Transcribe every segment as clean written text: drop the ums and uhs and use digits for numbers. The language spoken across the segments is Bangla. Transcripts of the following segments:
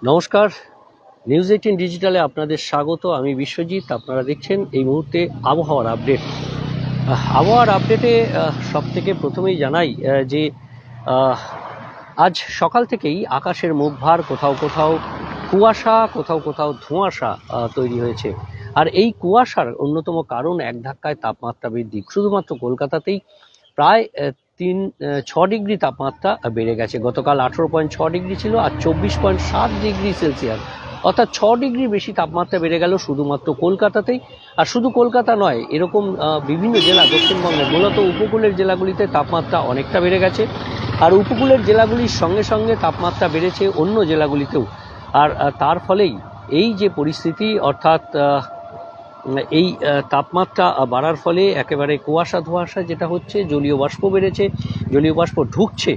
নমস্কার, নিউজ 18 ডিজিটালে আপনাদের স্বাগত। আমি বিশ্বজিৎ। আপনারা দেখছেন এই মুহূর্তে আবহাওয়ার আপডেট। আবহাওয়ার আপডেটে সব থেকে প্রথমেই জানাই যে আজ সকাল থেকেই আকাশের মুখভার, কোথাও কোথাও কুয়াশা, কোথাও কোথাও ধোঁয়াশা তৈরি হয়েছে। আর এই কুয়াশার অন্যতম কারণ এক ধাক্কায় তাপমাত্রা বৃদ্ধি। শুধুমাত্র কলকাতাতেই প্রায় 6 ডিগ্রি তাপমাত্রা বেড়ে গেছে। গতকাল 18.6 ডিগ্রি ছিল, আর 24.7 ডিগ্রি সেলসিয়াস, অর্থাৎ 6 ডিগ্রি বেশি তাপমাত্রা বেড়ে গেল শুধুমাত্র কলকাতাতেই। আর শুধু কলকাতা নয়, এরকম বিভিন্ন জেলা দক্ষিণবঙ্গের মূলত উপকূলের জেলাগুলিতে তাপমাত্রা অনেকটা বেড়ে গেছে। আর উপকূলের জেলাগুলির সঙ্গে সঙ্গে তাপমাত্রা বেড়েছে অন্য জেলাগুলিতেও। আর তার ফলেই এই যে পরিস্থিতি, অর্থাৎ এই তাপমাত্রা বাড়ার ফলে একেবারে কুয়াশা ধোঁয়াশা যেটা হচ্ছে, জলীয় বাষ্প বেড়েছে, জলীয় বাষ্প ঢুকছে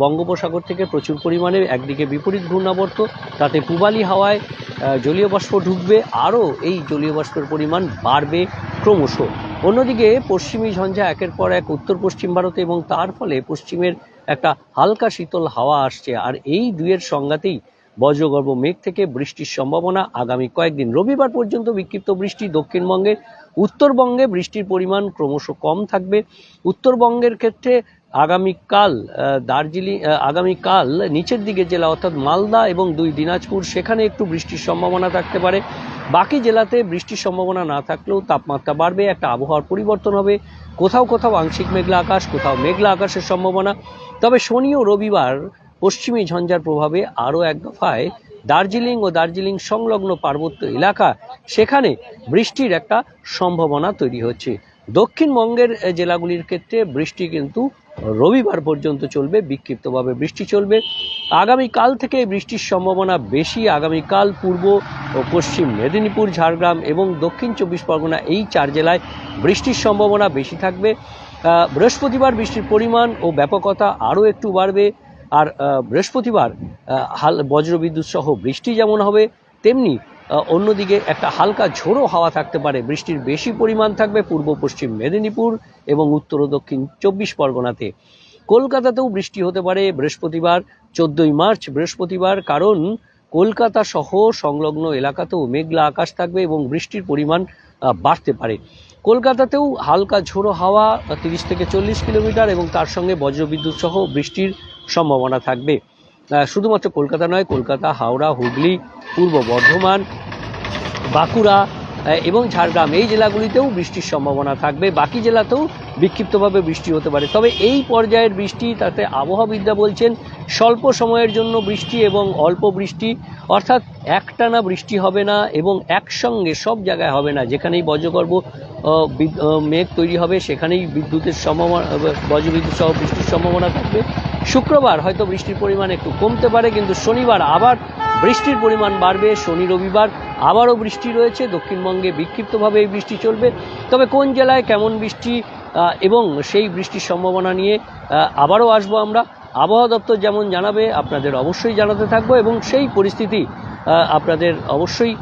বঙ্গোপসাগর থেকে প্রচুর পরিমাণে। একদিকে বিপরীত ঘূর্ণাবর্ত, তাতে পূবালি হাওয়ায় জলীয় বাষ্প ঢুকবে, আরও এই জলীয় বাষ্পের পরিমাণ বাড়বে ক্রমশ। অন্যদিকে পশ্চিমী ঝঞ্ঝা একের পর এক উত্তর পশ্চিম ভারতে, এবং তার ফলে পশ্চিমের একটা হালকা শীতল হাওয়া আসছে। আর এই দুয়ের সংঘাতেই বজ্রগর্ভ মেঘ থেকে বৃষ্টির সম্ভাবনা আগামী কয়েকদিন। রবিবার পর্যন্ত বিক্ষিপ্ত বৃষ্টি দক্ষিণবঙ্গে। উত্তরবঙ্গে বৃষ্টির পরিমাণ ক্রমশ কম থাকবে। উত্তরবঙ্গের ক্ষেত্রে আগামীকাল নিচের দিকে জেলা অর্থাৎ মালদা এবং 2 দিনাজপুর, সেখানে একটু বৃষ্টির সম্ভাবনা থাকতে পারে। বাকি জেলাতে বৃষ্টির সম্ভাবনা না থাকলেও তাপমাত্রা বাড়বে, একটা আবহাওয়ার পরিবর্তন হবে। কোথাও কোথাও আংশিক মেঘলা আকাশ, কোথাও মেঘলা আকাশের সম্ভাবনা। তবে শনি ও রবিবার পশ্চিমী ঝঞ্ঝার প্রভাবে আরও এক দফায় দার্জিলিং ও দার্জিলিং সংলগ্ন পার্বত্য এলাকা, সেখানে বৃষ্টির একটা সম্ভাবনা তৈরি হচ্ছে। দক্ষিণবঙ্গের জেলাগুলির ক্ষেত্রে বৃষ্টি কিন্তু রবিবার পর্যন্ত চলবে, বিক্ষিপ্তভাবে বৃষ্টি চলবে। আগামীকাল থেকে বৃষ্টির সম্ভাবনা বেশি। আগামীকাল পূর্ব ও পশ্চিম মেদিনীপুর, ঝাড়গ্রাম এবং দক্ষিণ 24 পরগনা, এই 4 জেলায় বৃষ্টির সম্ভাবনা বেশি থাকবে। বৃহস্পতিবার বৃষ্টির পরিমাণ ও ব্যাপকতা আরও একটু বাড়বে। আর বৃহস্পতিবার বজ্রবিদ্যুৎ সহ বৃষ্টি যেমন হবে, তেমনি অন্যদিকে একটা হালকা ঝোড়ো হাওয়া থাকতে পারে। বৃষ্টির বেশি পরিমাণ থাকবে পূর্ব পশ্চিম মেদিনীপুর এবং উত্তর ও দক্ষিণ 24 পরগনাতে। কলকাতাতেও বৃষ্টি হতে পারে বৃহস্পতিবার 14ই মার্চ বৃহস্পতিবার, কারণ কলকাতা সহ সংলগ্ন এলাকাতেও মেঘলা আকাশ থাকবে এবং বৃষ্টির পরিমাণ বাড়তে পারে। কলকাতাতেও হালকা ঝোড়ো হাওয়া 30 থেকে 40 কিলোমিটার এবং তার সঙ্গে বজ্রবিদ্যুৎ সহ বৃষ্টির সম্ভাবনা থাকবে। শুধুমাত্র কলকাতা নয়, কলকাতা, হাওড়া, হুগলি, পূর্ব বর্ধমান, বাঁকুড়া এবং ঝাড়গ্রাম, এই জেলাগুলিতেও বৃষ্টির সম্ভাবনা থাকবে। বাকি জেলাতেও বিক্ষিপ্তভাবে বৃষ্টি হতে পারে। তবে এই পর্যায়ের বৃষ্টি, তাতে আবহাওয়াবিদরা বলছেন স্বল্প সময়ের জন্য বৃষ্টি এবং অল্প বৃষ্টি, অর্থাৎ একটানা বৃষ্টি হবে না এবং একসঙ্গে সব জায়গায় হবে না। যেখানেই বজ্রগর্ভ মেঘ তৈরি হবে সেখানেই বিদ্যুতের সম্ভাবনা, বজ্রবিদ্যুৎ সহ বৃষ্টির সম্ভাবনা থাকবে। শুক্রবার হয়তো বৃষ্টির পরিমাণ একটু কমতে পারে, কিন্তু শনিবার আবার বৃষ্টির পরিমাণ বাড়বে। শনি রবিবার আবারও বৃষ্টি রয়েছে। দক্ষিণবঙ্গে বিক্ষিপ্তভাবে এই বৃষ্টি চলবে। তবে কোন জেলায় কেমন বৃষ্টি এবং সেই বৃষ্টির সম্ভাবনা নিয়ে আবারও আসবো আমরা। আবহাওয়া দপ্তর যেমন জানাবে আপনাদের অবশ্যই জানাতে থাকবো, এবং সেই পরিস্থিতি আপনাদের অবশ্যই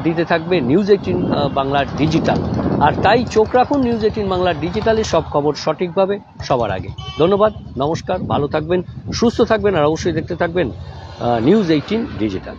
দিতে থাকবে নিউজ 18 বাংলা ডিজিটাল। আর তাই চোখ রাখুন নিউজ 18 বাংলা ডিজিটালে, সব খবর সঠিকভাবে সবার আগে। ধন্যবাদ, নমস্কার, ভালো থাকবেন, সুস্থ থাকবেন, আর অবশ্যই দেখতে থাকবেন নিউজ 18 ডিজিটাল।